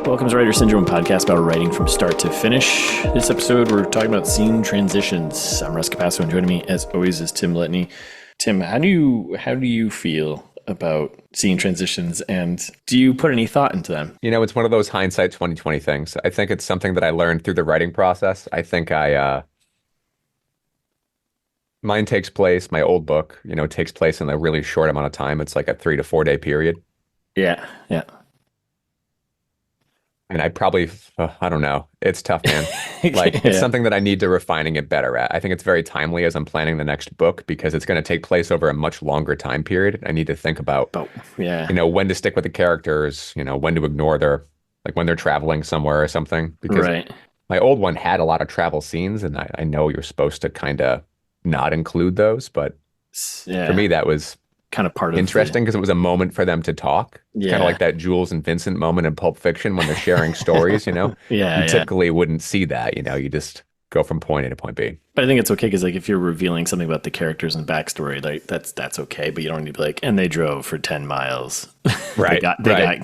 Welcome to Writer Syndrome, podcast about writing from start to finish. This episode, we're talking about scene transitions. I'm Russ Capasso, and joining me, as always, is Tim Letney. Tim, how do you feel about scene transitions, and do you put any thought into them? You know, it's one of those hindsight 2020 things. I think it's something that I learned through the writing process. I think mine takes place, my old book, takes place in a really short amount of time. It's like a 3 to 4 day period. Yeah. And I probably, I don't know. It's tough, man. It's something that I need to refine and get better at. I think it's very timely as I'm planning the next book because it's going to take place over a much longer time period. I need to think about, when to stick with the characters, when to ignore when they're traveling somewhere or something. Because my old one had a lot of travel scenes, and I know you're supposed to kind of not include those, but for me, that was kind of part of interesting because it was a moment for them to talk. It's kind of like that Jules and Vincent moment in Pulp Fiction when they're sharing stories, You typically wouldn't see that, you just go from point A to point B. But I think it's okay because if you're revealing something about the characters and backstory, that's okay, but you don't need to be and they drove for 10 miles. Right.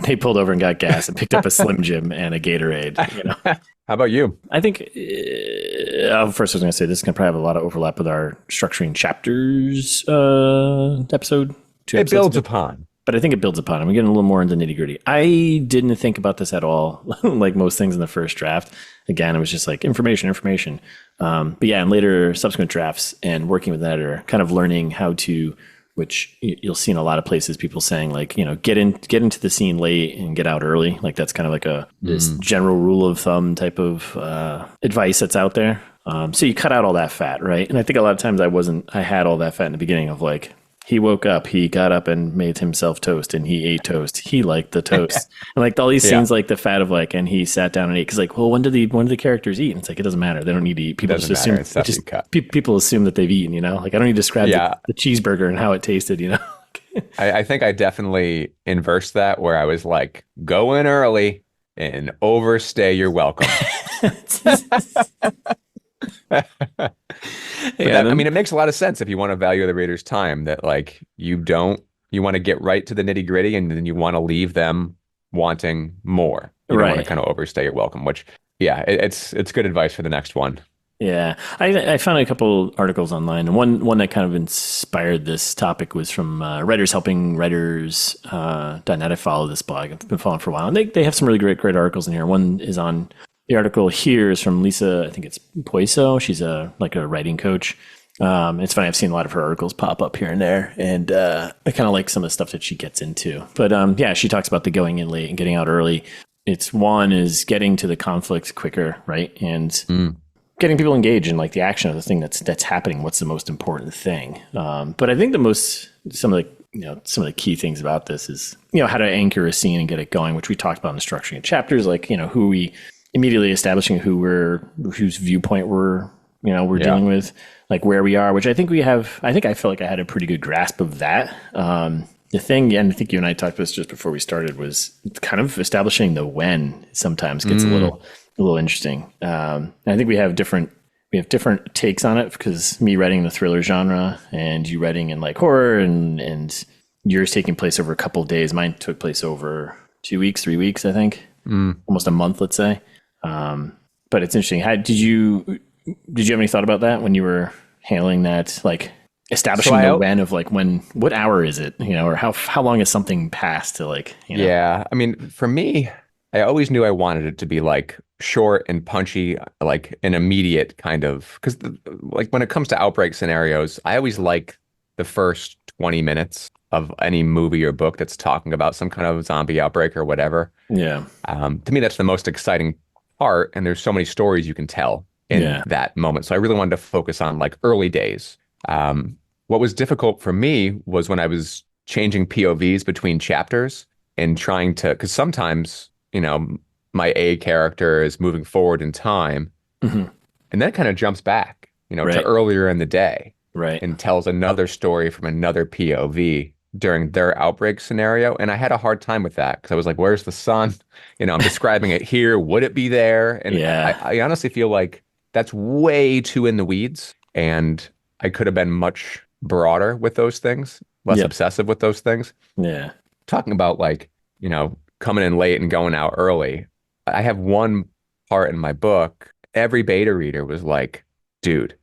They pulled over and got gas and picked up a Slim Jim and a Gatorade, How about you? I think, first I was going to say, this is going to probably have a lot of overlap with our structuring chapters episode. It builds upon. But I think it builds upon. I'm getting a little more into nitty gritty. I didn't think about this at all, like most things in the first draft. Again, it was just like information. But yeah, in later subsequent drafts and working with an editor, kind of learning how to, which you'll see in a lot of places, people saying get into the scene late and get out early. Like that's kind of like this general rule of thumb type of advice that's out there. So you cut out all that fat, right? And I think a lot of times I had all that fat in the beginning of he woke up, he got up and made himself toast and he ate toast. He liked the toast. And all these scenes the fat of and he sat down and ate. Because when do the characters eat? And it's it doesn't matter. They don't need to eat. People just assume people assume that they've eaten, I don't need to describe the cheeseburger and how it tasted, I think I definitely inversed that where I was go in early and overstay your welcome. It makes a lot of sense if you want to value the reader's time that you want to get right to the nitty gritty and then you want to leave them wanting more. You don't want to kind of overstay your welcome, which it's good advice for the next one. Yeah, I found a couple articles online, and one that kind of inspired this topic was from Writers Helping Writers .net. I follow this blog. I've been following for a while, and they have some really great articles in here. One is on the article here is from Lisa, I think it's Poiso. She's a writing coach. It's funny, I've seen a lot of her articles pop up here and there, and I kind of like some of the stuff that she gets into. But she talks about the going in late and getting out early. One is getting to the conflict quicker, right? And getting people engaged in the action of the thing that's happening. What's the most important thing? But I think some of the key things about this is how to anchor a scene and get it going, which we talked about in the structuring of chapters, who we immediately establishing whose viewpoint we're dealing with, where we are, which I think we have. I feel like I had a pretty good grasp of that. The thing, and I think you and I talked about this just before we started, was kind of establishing the when sometimes gets a little interesting. I think we have different takes on it because me writing the thriller genre and you writing in horror and yours taking place over a couple of days. Mine took place over 2 weeks, 3 weeks, I think, almost a month, let's say. But it's interesting. Did you have any thought about that when you were handling that, establishing the when of what hour is it, or how long has something passed to Yeah. For me, I always knew I wanted it to be short and punchy, an immediate kind of, because when it comes to outbreak scenarios, I always like the first 20 minutes of any movie or book that's talking about some kind of zombie outbreak or whatever. Yeah. To me, that's the most exciting part. And there's so many stories you can tell in that moment. So I really wanted to focus on early days. What was difficult for me was when I was changing POVs between chapters and trying to, because sometimes, my A character is moving forward in time and then it kind of jumps back, to earlier in the day and tells another story from another POV during their outbreak scenario. And I had a hard time with that because I was where's the sun? I'm describing it here. Would it be there? And I honestly feel like that's way too in the weeds. And I could have been much broader with those things, less obsessive with those things. Yeah. Talking about coming in late and going out early. I have one part in my book, every beta reader was like, dude,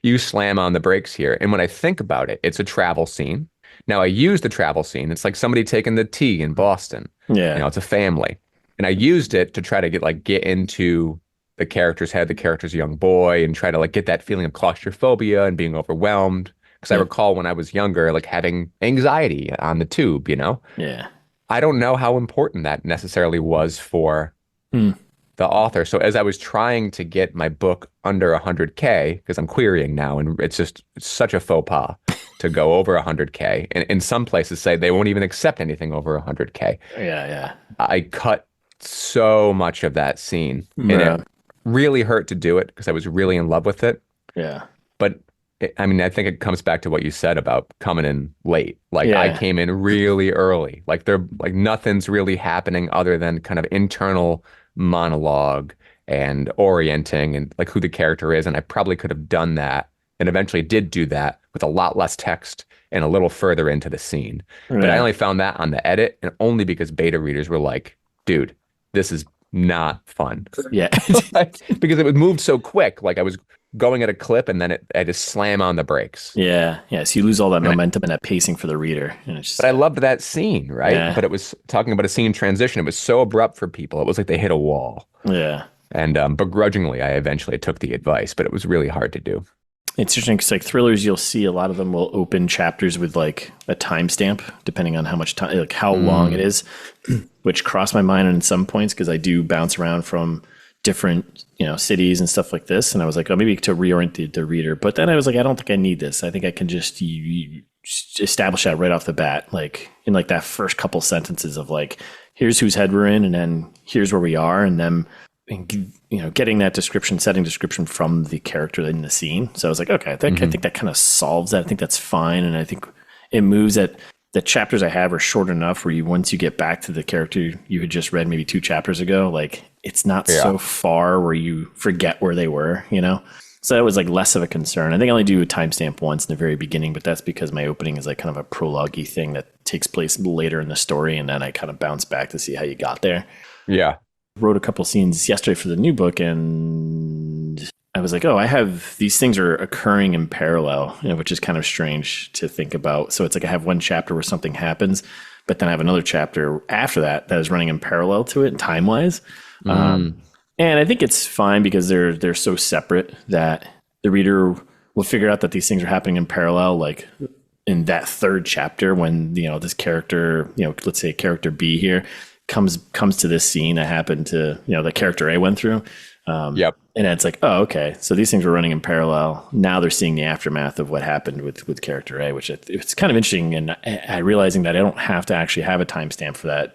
you slam on the brakes here. And when I think about it, it's a travel scene. Now I use the travel scene. It's like somebody taking the tea in Boston. Yeah. It's a family. And I used it to try to get into the character's head, the character's young boy, and try to like get that feeling of claustrophobia and being overwhelmed. Because I Yeah. recall when I was younger, like having anxiety on the tube. Yeah. I don't know how important that necessarily was for Hmm. the author. So as I was trying to get my book under 100K, because I'm querying now, and it's such a faux pas to go over 100K. And in some places say they won't even accept anything over 100K. Yeah. Yeah. I cut so much of that scene, and Yeah. it really hurt to do it because I was really in love with it. Yeah. But I mean, I think it comes back to what you said about coming in late. Like I Yeah. came in really early. Like nothing's really happening other than kind of internal monologue and orienting and like who the character is. And I probably could have done that and eventually did do that with a lot less text and a little further into the scene. But I Yeah. only found that on the edit and only because beta readers were like, dude, this is not fun. Yeah. Because it moved so quick. Like I was going at a clip and then I just slam on the brakes. Yeah. Yeah. So you lose all that momentum and that pacing for the reader. And it's just, But I loved that scene, right? Yeah. But it was talking about a scene transition. It was so abrupt for people. It was like they hit a wall. yeah. And begrudgingly, I eventually took the advice, but it was really hard to do. It's interesting because like thrillers, you'll see a lot of them will open chapters with like a timestamp, depending on how much time, like how long it is, which crossed my mind in some points because I do bounce around from different, cities and stuff like this. And I was like, oh, maybe to reorient the reader. But then I was like, I don't think I need this. I think I can just just establish that right off the bat, like in like that first couple sentences of like, here's whose head we're in, and then here's where we are, and then getting that setting description from the character in the scene. So I was like, okay, I think that kind of solves that. I think that's fine, and I think it moves that the chapters I have are short enough where once you get back to the character you had just read maybe 2 chapters ago, like it's not so far where you forget where they were. So that was like less of a concern. I think I only do a timestamp once in the very beginning, but that's because my opening is like kind of a prologue-y thing that takes place later in the story, and then I kind of bounce back to see how you got there. Yeah. Wrote a couple scenes yesterday for the new book, and I was like, oh, I have these things are occurring in parallel, which is kind of strange to think about. So it's like I have one chapter where something happens, but then I have another chapter after that is running in parallel to it time wise. And I think it's fine because they're so separate that the reader will figure out that these things are happening in parallel, like in that 3rd chapter when this character, let's say character B here comes to this scene that happened to the character A went through. Yep. And it's like, oh, okay, so these things were running in parallel. Now they're seeing the aftermath of what happened with character A, which it's kind of interesting. And I realizing that I don't have to actually have a timestamp for that.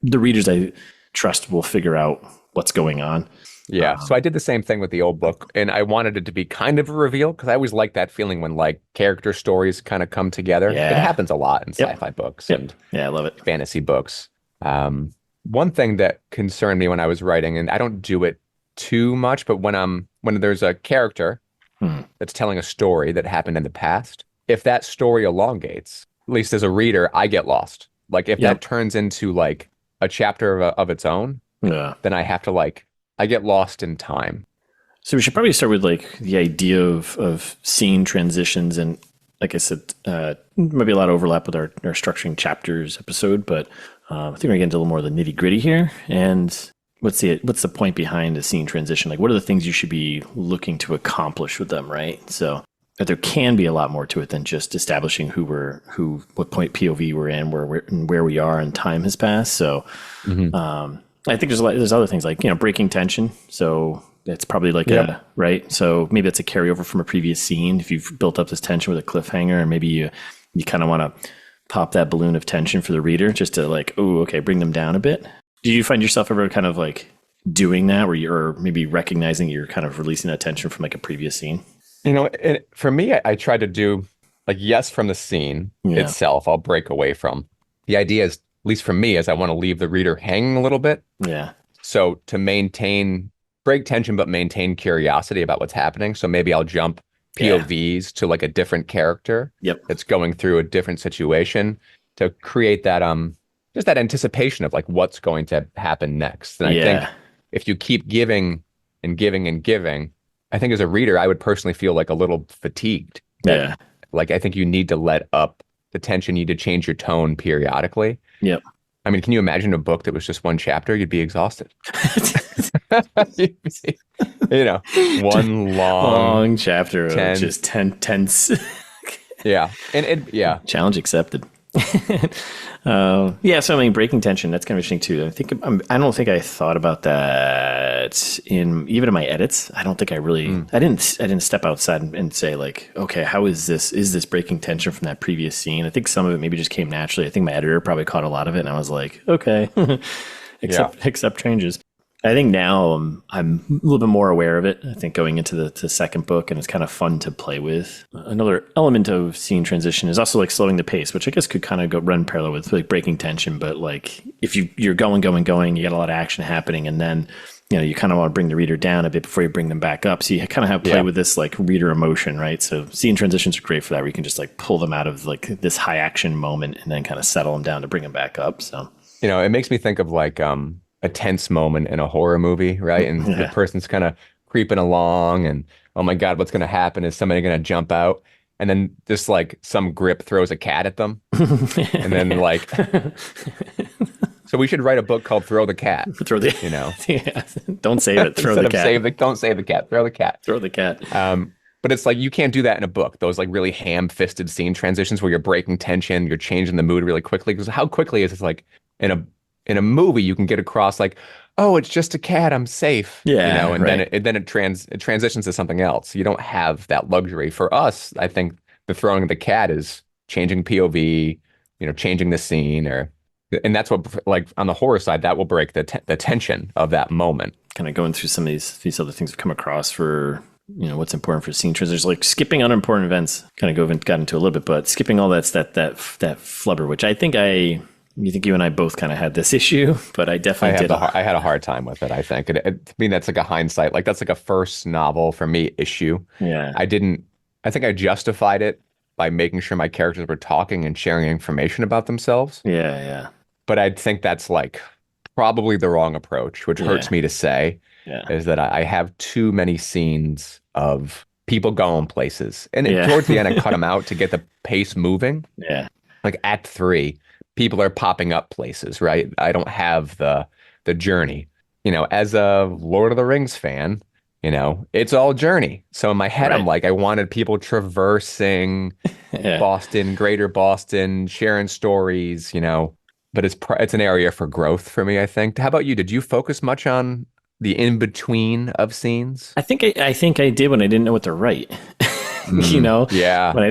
The readers I trust will figure out what's going on. Yeah. So I did the same thing with the old book, and I wanted it to be kind of a reveal because I always like that feeling when like character stories kind of come together. Yeah. It happens a lot in sci-fi books and Yeah, I love it. fantasy books. One thing that concerned me when I was writing, and I don't do it too much, but when there's a character that's telling a story that happened in the past, if that story elongates, at least as a reader, I get lost. Like if that turns into like a chapter of its own, then I have to I get lost in time. So we should probably start with like the idea of scene transitions, and like I said, might be a lot of overlap with our structuring chapters episode, but I think we're gonna get into a little more of the nitty gritty here. And what's the point behind a scene transition? Like, what are the things you should be looking to accomplish with them, right? So that there can be a lot more to it than just establishing what point POV we're in, where we are, and time has passed. So I think there's other things like breaking tension. So it's probably like right. So maybe it's a carryover from a previous scene. If you've built up this tension with a cliffhanger, and maybe you kind of want to pop that balloon of tension for the reader just to like, oh, okay, bring them down a bit. Do you find yourself ever kind of like doing that, where you're maybe recognizing you're kind of releasing that tension from like a previous scene? For me, I try to do from the scene itself, I'll break away from. The idea is, at least for me, is I want to leave the reader hanging a little bit. Yeah. So to break tension, but maintain curiosity about what's happening. So maybe I'll jump POVs to like a different character that's going through a different situation to create that just that anticipation of like what's going to happen next. And I think Yeah. if you keep giving and giving and giving, I think as a reader, I would personally feel like a little fatigued that Yeah. like I think you need to let up the tension, you need to change your tone periodically. Yep. I mean, can you imagine a book that was just one chapter? You'd be exhausted. You'd be, one long Long chapter of tense. just tense. Yeah. Yeah. Challenge accepted. Yeah, so I mean, breaking tension, that's kind of interesting too. I don't think I thought about that even in my edits. I don't think I really, I didn't step outside and say like, okay, how is this breaking tension from that previous scene? I think some of it maybe just came naturally. I think my editor probably caught a lot of it and I was like, okay, accept changes. I think now I'm a little bit more aware of it. I think going into the second book, and it's kind of fun to play with. Another element of scene transition is also like slowing the pace, which I guess could kind of run parallel with like breaking tension. But like if you're going, you got a lot of action happening, and then you kind of want to bring the reader down a bit before you bring them back up. So you kind of have to play with this like reader emotion, right? So scene transitions are great for that, where you can just like pull them out of like this high action moment and then kind of settle them down to bring them back up. So it makes me think of like a tense moment in a horror movie, right? And the person's kind of creeping along and, oh my God, what's going to happen? Is somebody going to jump out? And then just like some grip throws a cat at them. And then like, so we should write a book called Throw the Cat. Don't save it. Throw the cat. Don't save the cat. Throw the cat. Throw the cat. But it's like, you can't do that in a book. Those like really ham-fisted scene transitions where you're breaking tension, you're changing the mood really quickly. Because how quickly is it like in a movie, you can get across like, oh, it's just a cat, I'm safe. Yeah, and then it transitions to something else. You don't have that luxury. For us, I think the throwing of the cat is changing POV, changing the scene, and that's what, like on the horror side, that will break the tension of that moment. Kind of going through some of these other things I've come across for what's important for scene transitions, like skipping unimportant events. Kind of got into a little bit, but skipping all that flubber, which I think you and I both kind of had this issue, but I definitely did. I had a hard time with it, I think. To me, that's like a hindsight. Like, that's like a first novel for me issue. Yeah. I think I justified it by making sure my characters were talking and sharing information about themselves. Yeah. But I think that's like probably the wrong approach, which hurts me to say, is that I have too many scenes of people going places. And towards the end, I cut them out to get the pace moving. Yeah. Like Act 3. People are popping up places, right? I don't have the journey. As a Lord of the Rings fan, it's all journey. So in my head, I'm like, I wanted people traversing Boston, greater Boston, sharing stories, but it's an area for growth for me, I think. How about you? Did you focus much on the in-between of scenes? I think I did when I didn't know what to write. Yeah. When I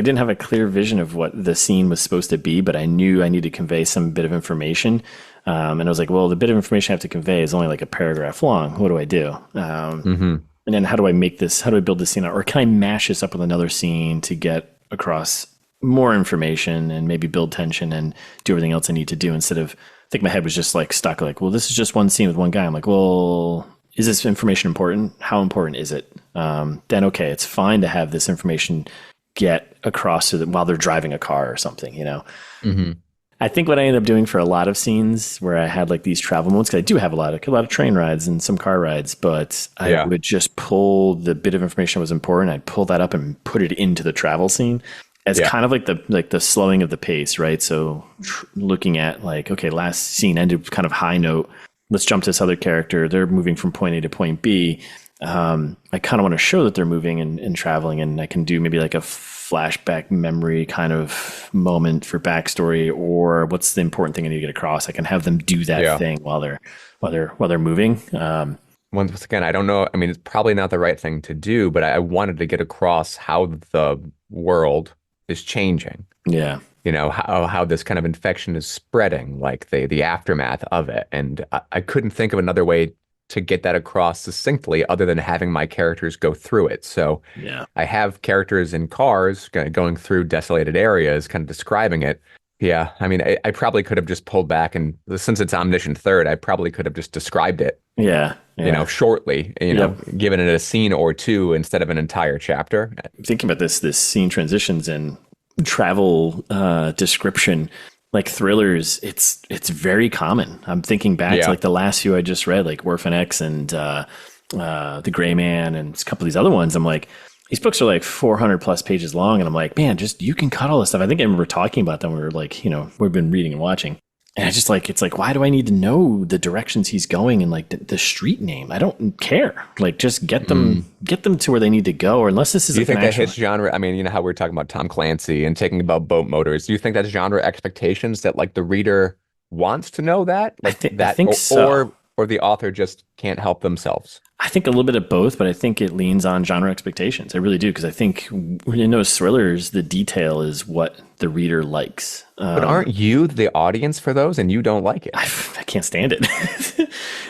didn't have a clear vision of what the scene was supposed to be, but I knew I needed to convey some bit of information. And I was like, well, the bit of information I have to convey is only like a paragraph long. What do I do? And then how do I build this scene out? Or can I mash this up with another scene to get across more information and maybe build tension and do everything else I need to do, instead of, I think my head was just like stuck, like, well, this is just one scene with one guy. I'm like, well, is this information important? How important is it? Then, okay, it's fine to have this information get across to them while they're driving a car or something, I think what I ended up doing for a lot of scenes where I had like these travel moments, because I do have a lot of train rides and some car rides, but I would just pull the bit of information that was important. I'd pull that up and put it into the travel scene as kind of like the slowing of the pace, right? So looking at like, okay, last scene ended kind of high note. Let's jump to this other character. They're moving from point A to point B. I kind of want to show that they're moving and traveling, and I can do maybe like a flashback memory kind of moment for backstory, or what's the important thing I need to get across. I can have them do that thing while they're moving. Once again, I don't know. I mean, it's probably not the right thing to do, but I wanted to get across how the world is changing. Yeah. How this kind of infection is spreading, like the aftermath of it. And I couldn't think of another way to get that across succinctly other than having my characters go through it. So I have characters in cars going through desolated areas, kind of describing it. Yeah, I mean, I probably could have just pulled back, and since it's omniscient third, I probably could have just described it. Shortly, given it a scene or two instead of an entire chapter. Thinking about this scene transitions and travel description, like thrillers, it's very common. I'm thinking back to Yeah. like the last few I just read, like Orphan X and The Gray Man and a couple of these other ones. I'm like, these books are like 400 plus pages long, and I'm like, man, just you can cut all this stuff. I think I remember talking about them. We were like, we've been reading and watching. And I just like, it's like, why do I need to know the directions he's going and like the street name? I don't care. Like, just get them to where they need to go. Or unless this is Do you like think an that actual, his genre, I mean, you know how we're talking about Tom Clancy and taking about boat motors. Do you think that's genre expectations that like the reader wants to know that? Like I that think so. or the author just can't help themselves? I think a little bit of both, but I think it leans on genre expectations. I really do, because I think in those thrillers, the detail is what the reader likes. But aren't you the audience for those and you don't like it? I can't stand it.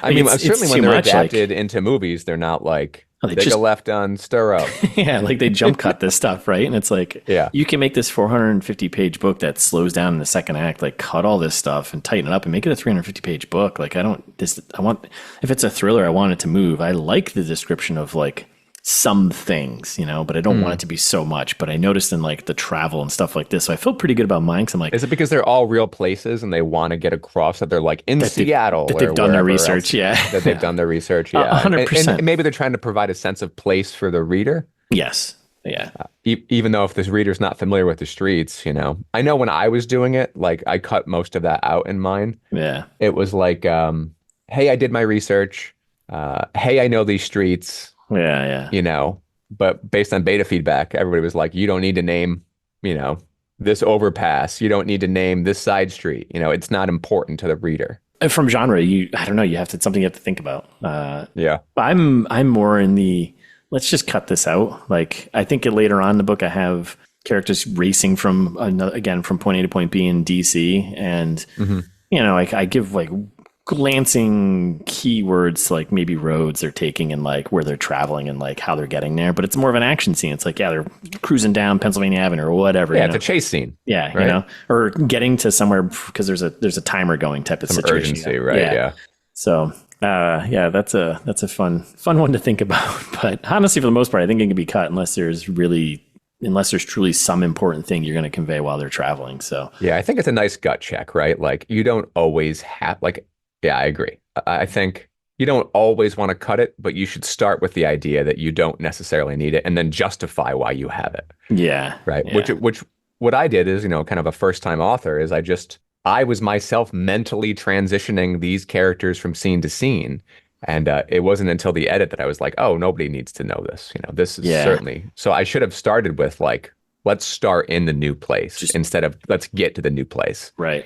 I mean, it's certainly when too they're much. Like, adapted into movies, they're not like oh, they take just a left on stir up. yeah, like they jump cut this stuff, right? And it's like, Yeah. you can make this 450 page book that slows down in the second act, like cut all this stuff and tighten it up and make it a 350 page book. Like, if it's a thriller, I want it to move. I like the description of like some things, but I don't want it to be so much. But I noticed in like the travel and stuff like this, so I feel pretty good about mine. 'Cause I'm like, Is it because they're all real places and they want to get across that they're like in Seattle that or they've done their wherever research? else, Yeah. that they've done their research? Yeah. 100%. And maybe they're trying to provide a sense of place for the reader. Yes. Yeah. Even though if this reader's not familiar with the streets, I know when I was doing it, like I cut most of that out in mine. Yeah. It was like, hey, I did my research. Hey, I know these streets, Yeah. but based on beta feedback, everybody was like, you don't need to name, this overpass. You don't need to name this side street. It's not important to the reader. From genre, I don't know. It's something you have to think about. Yeah. I'm more in the, let's just cut this out. Like, I think later on in the book, I have characters racing from point A to point B in DC. And, I give like glancing keywords, like maybe roads they're taking and like where they're traveling and like how they're getting there. But it's more of an action scene. It's like, yeah, they're cruising down Pennsylvania Avenue or whatever. Yeah, it's a chase scene. Yeah, right? Or getting to somewhere because there's a timer going type of Some situation. urgency, right? Yeah. So, that's a fun one to think about. But honestly, for the most part, I think it can be cut unless there's truly some important thing you're going to convey while they're traveling. So, yeah, I think it's a nice gut check, right? Like you don't always have yeah, I agree. I think you don't always want to cut it, but you should start with the idea that you don't necessarily need it and then justify why you have it. Yeah. Right. Yeah. Which what I did is, kind of a first time author is I was myself mentally transitioning these characters from scene to scene. And it wasn't until the edit that I was like, oh, nobody needs to know this. This is certainly. So I should have started with like, let's start in the new place instead of let's get to the new place. Right.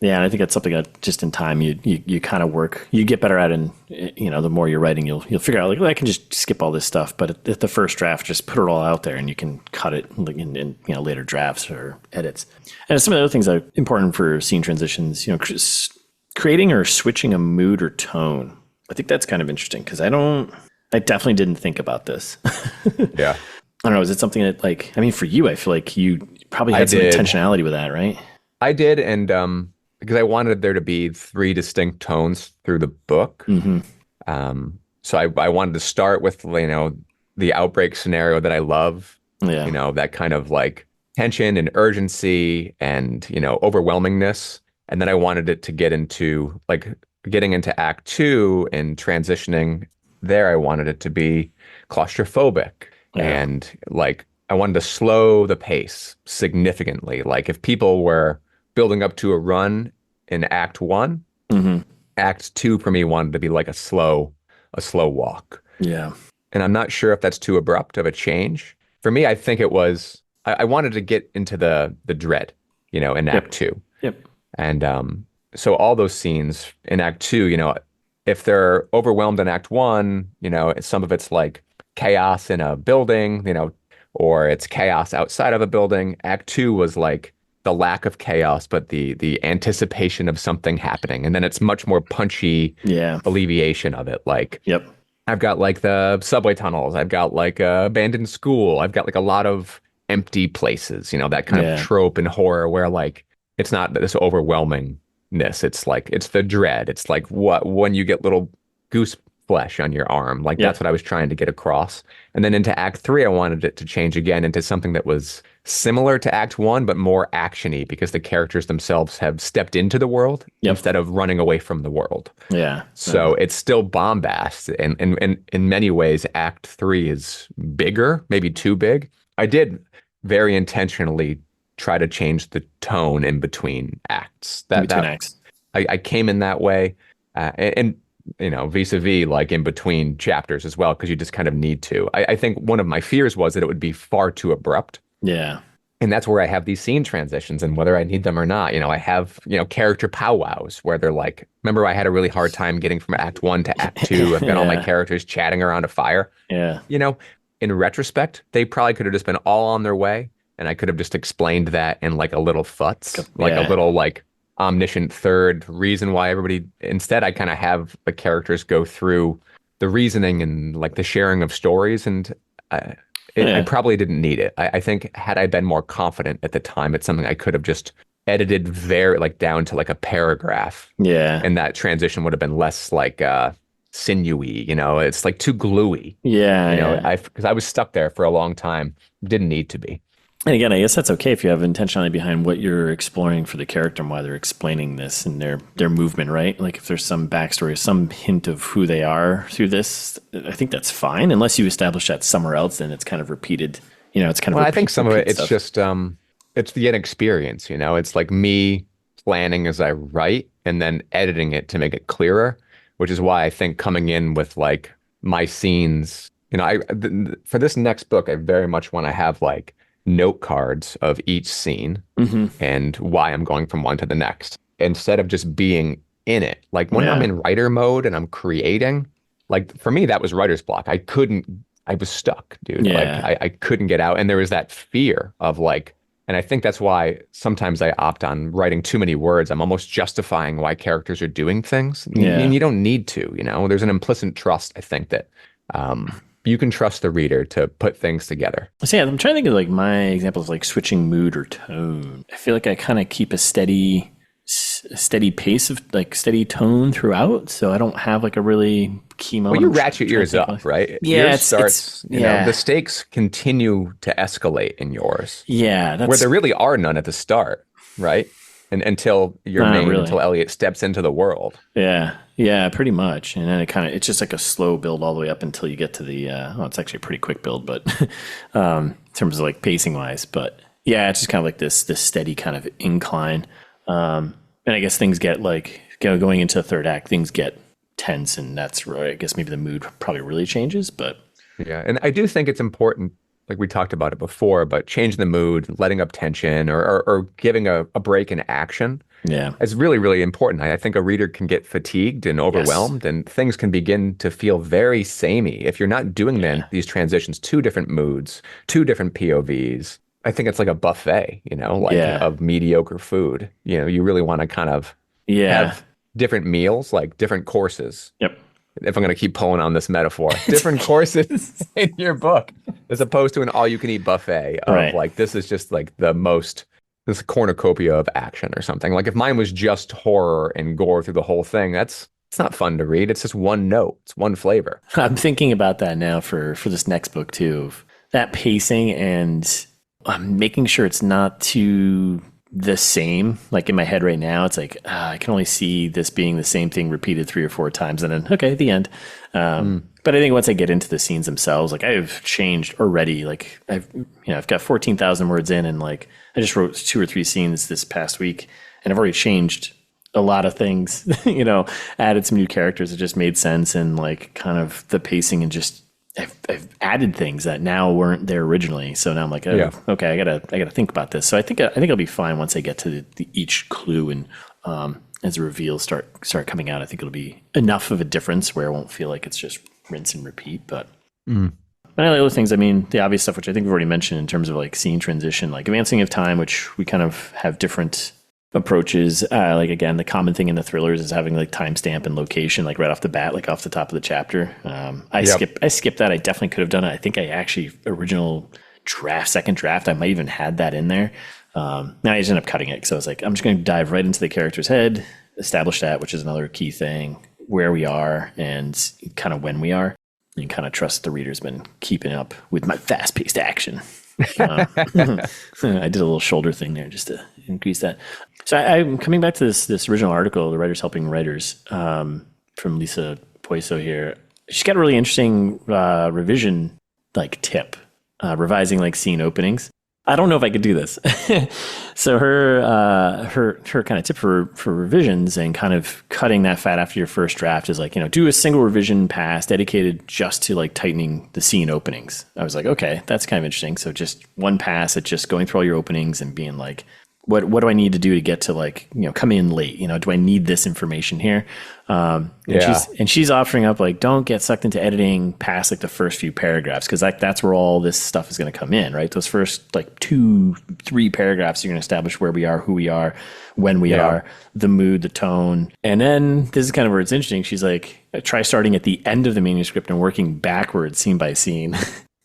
Yeah, and I think that's something that just in time you kind of you get better at, and the more you're writing, you'll figure out like, well, I can just skip all this stuff. But at the first draft, just put it all out there, and you can cut it in later drafts or edits. And some of the other things that are important for scene transitions, creating or switching a mood or tone. I think that's kind of interesting because I definitely didn't think about this. Yeah. I don't know. Is it something that for you, I feel like you probably had some intentionality with that, right? I did. And because I wanted there to be 3 distinct tones through the book. Mm-hmm. So I wanted to start with, the outbreak scenario that I love, that kind of like tension and urgency and, overwhelmingness. And then I wanted it to getting into act 2 and transitioning there. I wanted it to be claustrophobic. Yeah. And like, I wanted to slow the pace significantly. Like if people were building up to a run in act 1, act 2 for me wanted to be like a slow walk. Yeah. And I'm not sure if that's too abrupt of a change. For me, I think it was, I wanted to get into the dread, in act 2. Yep. And so all those scenes in act 2, if they're overwhelmed in act 1, some of it's like chaos in a building, or it's chaos outside of a building. Act 2 was like the lack of chaos, but the anticipation of something happening. And then it's much more punchy alleviation of it. Like, yep. I've got like the subway tunnels. I've got like a abandoned school. I've got like a lot of empty places, that kind of trope in horror where like, it's not this overwhelmingness. It's like, it's the dread. It's like when you get little goose flesh on your arm. Like that's what I was trying to get across. And then into Act 3, I wanted it to change again into something that was similar to Act 1, but more actiony because the characters themselves have stepped into the world instead of running away from the world. Yeah. So it's still bombast. And in many ways, Act 3 is bigger, maybe too big. I did very intentionally try to change the tone in between acts. I came in that way. And you know, vis-a-vis like in between chapters as well, because you just kind of need to. I think one of my fears was that it would be far too abrupt. Yeah. And that's where I have these scene transitions and whether I need them or not. You know, I have, you know, character powwows where they're like, remember I had a really hard time getting from Act 1 to Act 2. I've got all my characters chatting around a fire. Yeah. You know, in retrospect, they probably could have just been all on their way. And I could have just explained that in like a little futz, like a little like omniscient third reason why everybody. Instead, I kind of have the characters go through the reasoning and like the sharing of stories. And I probably didn't need it. I think had I been more confident at the time, it's something I could have just edited very like down to like a paragraph. Yeah. And that transition would have been less like sinewy, you know, it's like too gluey. Yeah. You know, because I was stuck there for a long time. Didn't need to be. And again, I guess that's okay if you have intentionality behind what you're exploring for the character and why they're explaining this and their movement, right? Like if there's some backstory, some hint of who they are through this, I think that's fine. Unless you establish that somewhere else, then it's kind of repeated. You know, it's kind of. Well, I think some of it, it's just, it's the inexperience. You know, it's like me planning as I write and then editing it to make it clearer, which is why I think coming in with like my scenes. You know, for this next book, I very much want to have like note cards of each scene and why I'm going from one to the next instead of just being in it. Like when I'm in writer mode and I'm creating, like for me, that was writer's block. I was stuck, dude. Like I couldn't get out. And there was that fear of like, and I think that's why sometimes I opt on writing too many words. I'm almost justifying why characters are doing things. And you don't need to, you know, there's an implicit trust. I think that, you can trust the reader to put things together. So yeah, I'm trying to think of like my examples, like switching mood or tone. I feel like I kind of keep a steady pace of like steady tone throughout. So I don't have like a really key moment. Well, you ratchet yours up, right? Yeah. You know, the stakes continue to escalate in yours. Yeah. Where there really are none at the start, right? And until until Elliot steps into the world. Yeah, pretty much. And then it's just like a slow build all the way up until you get to the, it's actually a pretty quick build, but in terms of like pacing wise, but yeah, it's just kind of like this steady kind of incline. And I guess things get like going into the third act, things get tense and that's right. I guess maybe the mood probably really changes, but. Yeah. And I do think it's important, like we talked about it before, but changing the mood, letting up tension or giving a break in action. Yeah. It's really, really important. I think a reader can get fatigued and overwhelmed and things can begin to feel very samey. If you're not doing these transitions, 2 different moods, 2 different POVs, I think it's like a buffet, you know, like of mediocre food. You know, you really want to kind of have different meals, like different courses. Yep. If I'm going to keep pulling on this metaphor, different courses in your book, as opposed to an all-you-can-eat buffet of like, this is just like this cornucopia of action or something. Like if mine was just horror and gore through the whole thing, it's not fun to read. It's just one note. It's one flavor. I'm thinking about that now for this next book too, of that pacing and I'm making sure it's not too the same. Like in my head right now, it's like, I can only see this being the same thing repeated 3 or 4 times and then, okay, the end. But I think once I get into the scenes themselves, like I've changed already. Like I've got 14,000 words in and like I just wrote 2 or 3 scenes this past week and I've already changed a lot of things, you know, added some new characters that just made sense and like kind of the pacing and just I've added things that now weren't there originally. So now I'm like, okay, I gotta think about this. So I think I'll be fine once I get to each clue and as the reveals start coming out. I think it'll be enough of a difference where it won't feel like it's just rinse and repeat. But but other things, I mean, the obvious stuff, which I think we've already mentioned in terms of like scene transition, like advancing of time, which we kind of have different approaches. Like again, the common thing in the thrillers is having like timestamp and location, like right off the bat, like off the top of the chapter. I skipped that. I definitely could have done it. I think I actually second draft, I might even had that in there. Now I just ended up cutting it because I was like, I'm just going to dive right into the character's head, establish that, which is another key thing. where we are and kind of when we are. You kind of trust the reader's been keeping up with my fast-paced action. I did a little shoulder thing there just to increase that. So I'm coming back to this original article, The Writers Helping Writers, from Lisa Poiso here. She's got a really interesting revision tip, revising scene openings. I don't know if I could do this. So her kind of tip for revisions and kind of cutting that fat after your first draft is do a single revision pass dedicated just to tightening the scene openings. I was like, okay, that's kind of interesting. So just one pass at just going through all your openings and being like, what do I need to do to get to come in late? Do I need this information here? She's offering up don't get sucked into editing past the first few paragraphs, because that's where all this stuff is going to come in, right? Those first 2-3 paragraphs, you're going to establish where we are, who we are, when we are, the mood, the tone. And then this is kind of where it's interesting. She's like, try starting at the end of the manuscript and working backwards scene by scene,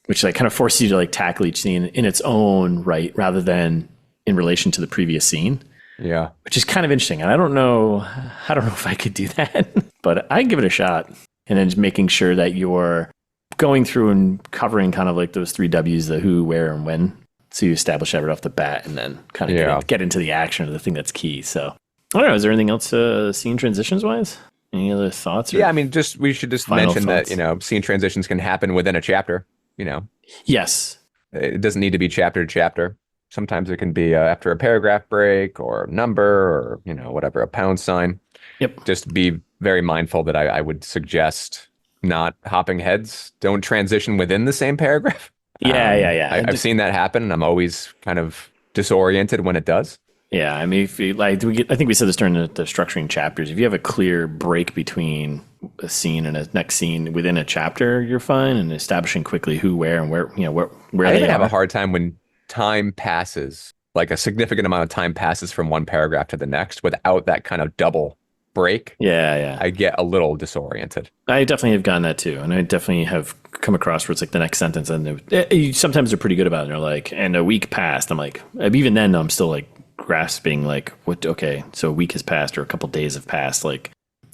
which kind of forces you to tackle each scene in its own right rather than in relation to the previous scene. Yeah. Which is kind of interesting. And I don't know if I could do that, but I give it a shot. And then just making sure that you're going through and covering kind of those 3 W's, the who, where, and when. So you establish that right off the bat and then kind of get into the action of the thing that's key. So I don't know. Is there anything else scene transitions wise? Any other thoughts? Yeah, I mean, we should just mention thoughts? That, scene transitions can happen within a chapter, Yes. It doesn't need to be chapter to chapter. Sometimes it can be after a paragraph break or number or, whatever, a pound sign. Yep. Just be very mindful that I would suggest not hopping heads. Don't transition within the same paragraph. Yeah. I've seen that happen, and I'm always kind of disoriented when it does. Yeah, I mean, if you, I think we said this during the structuring chapters. If you have a clear break between a scene and a next scene within a chapter, you're fine. And establishing quickly who, where, and where I they have are. a hard time when time passes, a significant amount of time passes from one paragraph to the next without that kind of double break. Yeah. I get a little disoriented. I definitely have gotten that too. And I definitely have come across where it's the next sentence. And sometimes they're pretty good about it. They're like, and a week passed. I'm like, even then, I'm still grasping what, okay, so a week has passed or a couple days have passed. I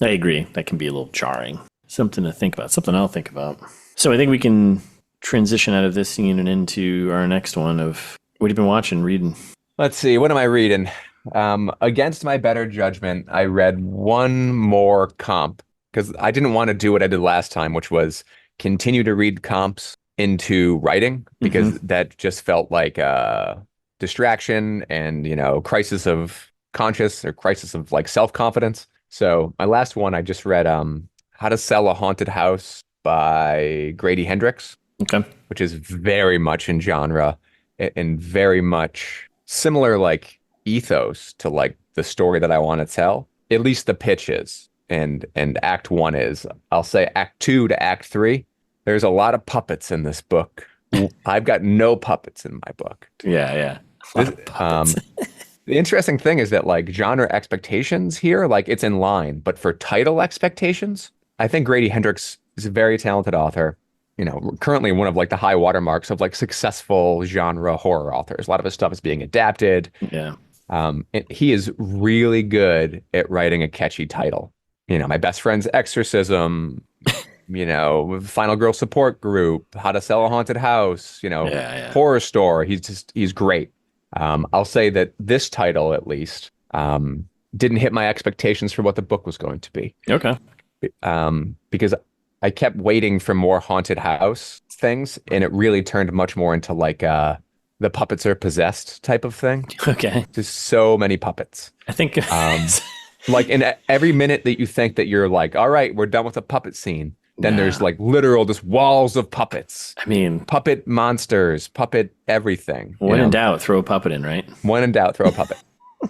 agree. That can be a little jarring. Something to think about. Something I'll think about. So I think we can transition out of this scene and into our next one of what have you been watching, reading? Let's see. What am I reading? Against my better judgment, I read one more comp because I didn't want to do what I did last time, which was continue to read comps into writing, because that just felt like a distraction and, crisis of conscience or crisis of self-confidence. So my last one, I just read How to Sell a Haunted House by Grady Hendrix. Okay. Which is very much in genre and very much similar ethos to the story that I want to tell. At least the pitch is. And act 1 is. I'll say act 2 to act 3. There's a lot of puppets in this book. I've got no puppets in my book. Yeah. The interesting thing is that genre expectations here, it's in line, but for title expectations, I think Grady Hendrix is a very talented author. Currently one of the high watermarks of successful genre horror authors. A lot of his stuff is being adapted. Yeah. And he is really good at writing a catchy title. My Best Friend's Exorcism, Final Girl Support Group, How to Sell a Haunted House, Horror Store. He's great. I'll say that this title, at least, didn't hit my expectations for what the book was going to be. Okay. Because I kept waiting for more haunted house things, and it really turned much more into the puppets are possessed type of thing. Okay. Just so many puppets. I think in every minute that you think that you're all right, we're done with the puppet scene, then there's literal just walls of puppets. I mean, puppet monsters, puppet everything. When in doubt, throw a puppet in, right? When in doubt, throw a puppet.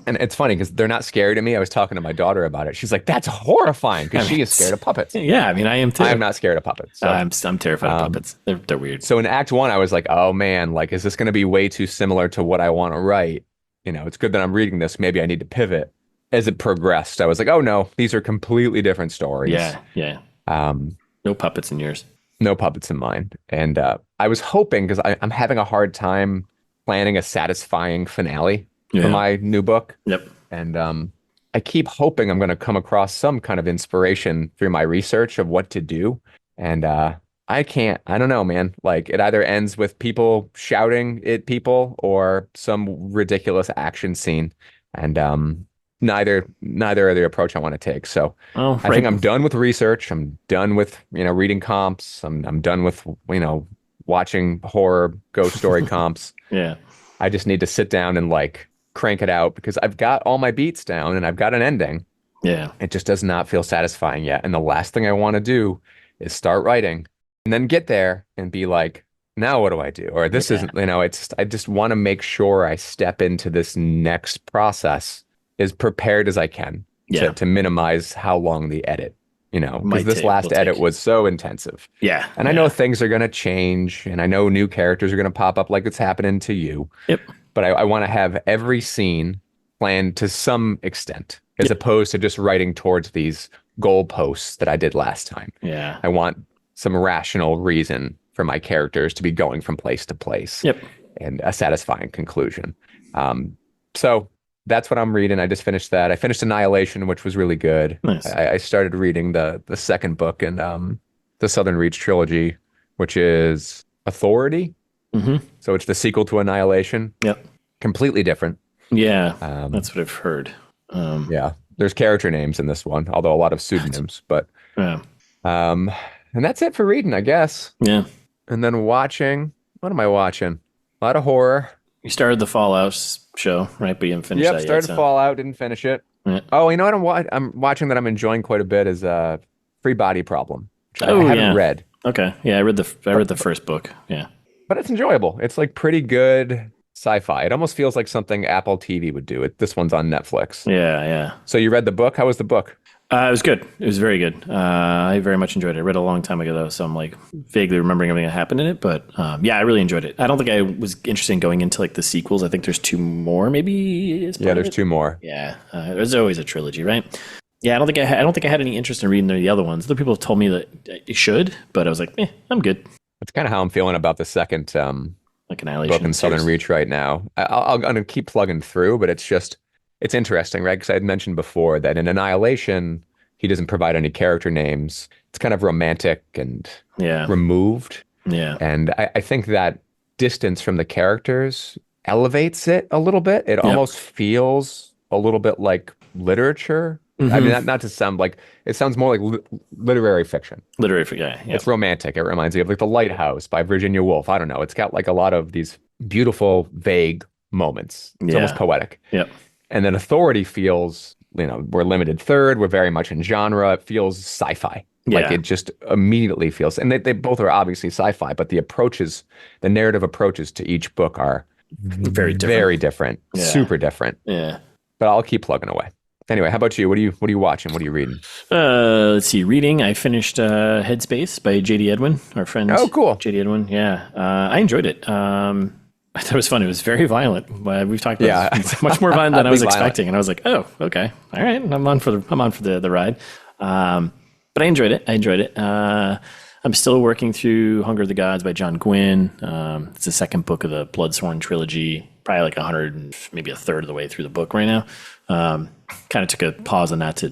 And it's funny because they're not scary to me. I was talking to my daughter about it. She's like, that's horrifying, because she is scared of puppets. Yeah, I mean, I am too. I am not scared of puppets. So. I'm terrified of puppets. They're weird. So in act 1, I was like, oh man, is this going to be way too similar to what I want to write? It's good that I'm reading this. Maybe I need to pivot. As it progressed, I was like, oh no, these are completely different stories. Yeah. No puppets in yours. No puppets in mine. And I was hoping, because I'm having a hard time planning a satisfying finale for my new book. Yep. And I keep hoping I'm going to come across some kind of inspiration through my research of what to do. And I don't know, man. Like it either ends with people shouting at people or some ridiculous action scene. And neither are the approach I want to take. So Oh, I think right. I'm done with research. I'm done with, reading comps. I'm done with, watching horror ghost story comps. Yeah. I just need to sit down and like crank it out because I've got all my beats down and I've got an ending. Yeah. It just does not feel satisfying yet. And the last thing I want to do is start writing and then get there and be like, now what do I do? Or this Yeah. isn't, I just want to make sure I step into this next process as prepared as I can Yeah. to minimize how long the edit, because Might this take, last will edit take. was so intensive. Yeah. And I Yeah. know things are going to change and I know new characters are going to pop up like it's happening to you, Yep. but I want to have every scene planned to some extent as Yep. opposed to just writing towards these goalposts that I did last time. Yeah. I want some rational reason for my characters to be going from place to place Yep. and a satisfying conclusion. So that's what I'm reading. I just finished that. I finished Annihilation, which was really good. Nice. I started reading the second book in the Southern Reach trilogy, which is Authority. Mm-hmm. So it's the sequel to Annihilation. Yep. Completely different. Yeah. Um, That's what I've heard. yeah, there's character names in this one, although a lot of pseudonyms. But Yeah. um, and that's it for reading, I guess. Yeah. And then watching. What am I watching? A lot of horror. You started the Fallout show, right? But you haven't finished Yep, that started yet. So. Fallout, didn't finish it. Yeah. Oh, you know what I'm watching that I'm enjoying quite a bit is Free Body Problem, which I Oh, haven't yeah. read, Okay. Yeah, I read the first book. Yeah. but it's enjoyable. It's like pretty good sci-fi. It almost feels like something Apple TV would do. This one's on Netflix. Yeah. Yeah. So you read the book? How was the book? It was good. It was very good. I very much enjoyed it. I read it a long time ago, though, so I'm like vaguely remembering everything that happened in it. But yeah, I really enjoyed it. I don't think I was interested in going into like the sequels. I think there's two more, maybe. As part Yeah, of there's it. two more. Yeah, there's always a trilogy, right? Yeah, I don't think I had any interest in reading the other ones. Other people have told me that I should, but I was like, I'm good. That's kind of how I'm feeling about the second Like Annihilation. book in Southern Reach right now. I'm gonna keep plugging through, but it's interesting, right? Because I had mentioned before that in Annihilation, he doesn't provide any character names. It's kind of romantic and Yeah. removed. Yeah. And I think that distance from the characters elevates it a little bit. It almost feels a little bit like literature. I mean, not to sound like, it sounds more like literary fiction. Literary, yeah. It's romantic. It reminds me of like The Lighthouse by Virginia Woolf. I don't know. It's got like a lot of these beautiful, vague moments. It's almost poetic. Yep. And then Authority feels, we're limited third. We're very much in genre. It feels sci-fi. Like Yeah. it just immediately feels, and they both are obviously sci-fi, but the narrative approaches to each book are Very different. very different, Yeah. super different. Yeah. But I'll keep plugging away. Anyway, how about you? What are you watching? What are you reading? Let's see. Reading. I finished Headspace by J.D. Edwin, our friend. Oh, cool. J.D. Edwin. Yeah. I enjoyed it. I thought it was fun. It was very violent. We've talked about this. Much more violent than I was expecting. And I was like, oh, okay. All right. I'm on for the ride. But I enjoyed it. I'm still working through Hunger of the Gods by John Gwynne. It's the second book of the Bloodsworn trilogy, probably like 100 and maybe a third of the way through the book right now. Kind of took a pause on that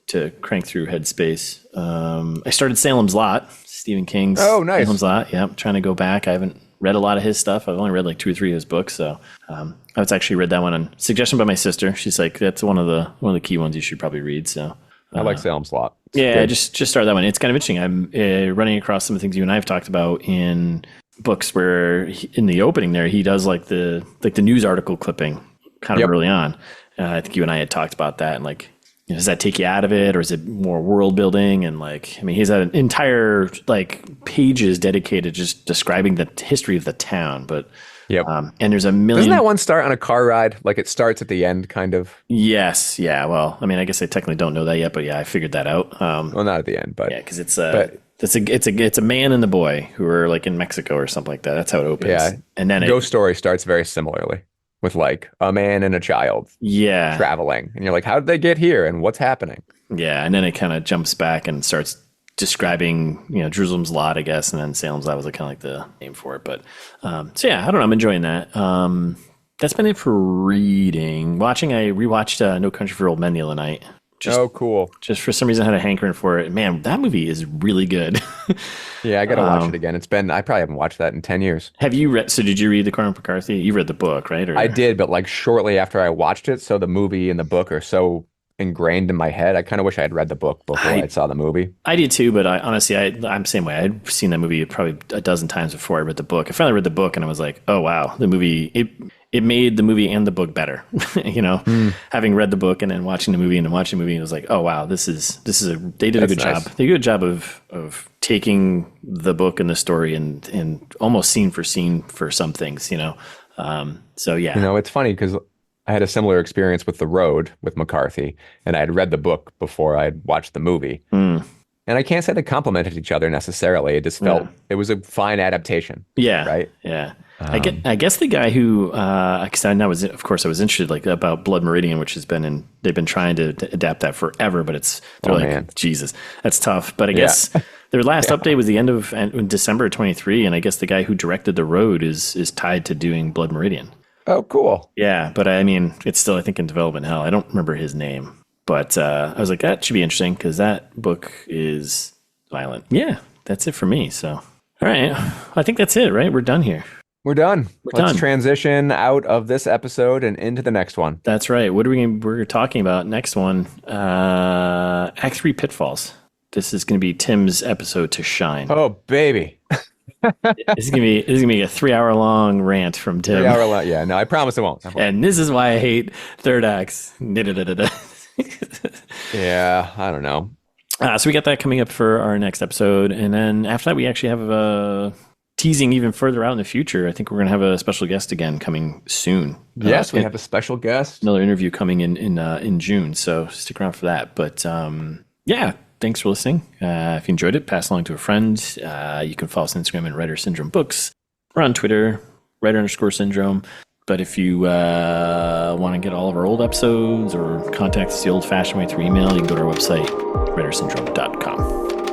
to crank through Headspace. I started Salem's Lot, Stephen King's Salem's Lot. Yeah, I'm trying to go back. I haven't read a lot of his stuff. I've only read like 2 or 3 of his books. So I've actually read that one on suggestion by my sister. She's like, that's one of the key ones you should probably read. So I like Salem's Lot. I just started that one. It's kind of interesting. I'm running across some of the things you and I have talked about in books where in the opening there, he does like the news article clipping kind of early on. I think you and I had talked about that and like, does that take you out of it or is it more world building? And like, I mean, he's had an entire like pages dedicated just describing the history of the town, but and there's a million. Doesn't that one start on a car ride? Like it starts at the end, kind of. Yes. Yeah. Well, I mean, I guess I technically don't know that yet, but yeah, I figured that out. Well, not at the end, but yeah, because it's a man and the boy who are like in Mexico or something like that. That's how it opens. Yeah, and then Ghost Story starts very similarly with like a man and a child traveling, and you're like, how did they get here and what's happening? Yeah, and then it kind of jumps back and starts describing, Jerusalem's Lot, I guess, and then Salem's Lot was kind of like the name for it. But so yeah, I don't know. I'm enjoying that. That's been it for reading. Watching, I rewatched No Country for Old Men the other night. Oh, cool. Just for some reason, I had a hankering for it. Man, that movie is really good. Yeah, I got to watch it again. I probably haven't watched that in 10 years. Have you read, so did you read the Cormac McCarthy? You read the book, right? I did, but like shortly after I watched it. So the movie and the book are so ingrained in my head. I kind of wish I had read the book before I saw the movie. I did too, but I'm the same way. I'd seen that movie probably a dozen times before I read the book. I finally read the book and I was like, oh wow, the movie, it made the movie and the book better. Having read the book and then watching the movie and then watching the movie, it was like, oh wow, they did a good job. They did a good job of taking the book and the story and almost scene for scene for some things, so yeah. It's funny because I had a similar experience with The Road with McCarthy, and I had read the book before I had watched the movie. And I can't say they complemented each other necessarily. It just felt it was a fine adaptation. Yeah. Right. Yeah. I guess the guy who, because I was interested like about Blood Meridian, which they've been trying to adapt that forever, but man. Jesus, that's tough. But I guess their last update was the end of December 23, and I guess the guy who directed The Road is tied to doing Blood Meridian. Oh, cool. Yeah, but I mean, it's still, I think, in development hell. I don't remember his name, but I was like, that should be interesting because that book is violent. Yeah, that's it for me. So, all right, I think that's it, right? We're done here. We're done. Let's transition out of this episode and into the next one. That's right. What are we're talking about next one? Act 3 Pitfalls. This is going to be Tim's episode to shine. Oh, baby. This is gonna be a 3-hour long rant from Tim. 3-hour long, yeah. No, I promise it won't. And this is why I hate third acts. Yeah, I don't know. So we got that coming up for our next episode, and then after that, we actually have teasing even further out in the future. I think we're gonna have a special guest again coming soon. Yes, we have a special guest. Another interview coming in June. So stick around for that. But yeah. Thanks for listening. If you enjoyed it, pass along to a friend. You can follow us on Instagram at Writer Syndrome Books. We're on Twitter, Writer_Syndrome. But if you want to get all of our old episodes or contact us the old-fashioned way through email, you can go to our website, writersyndrome.com.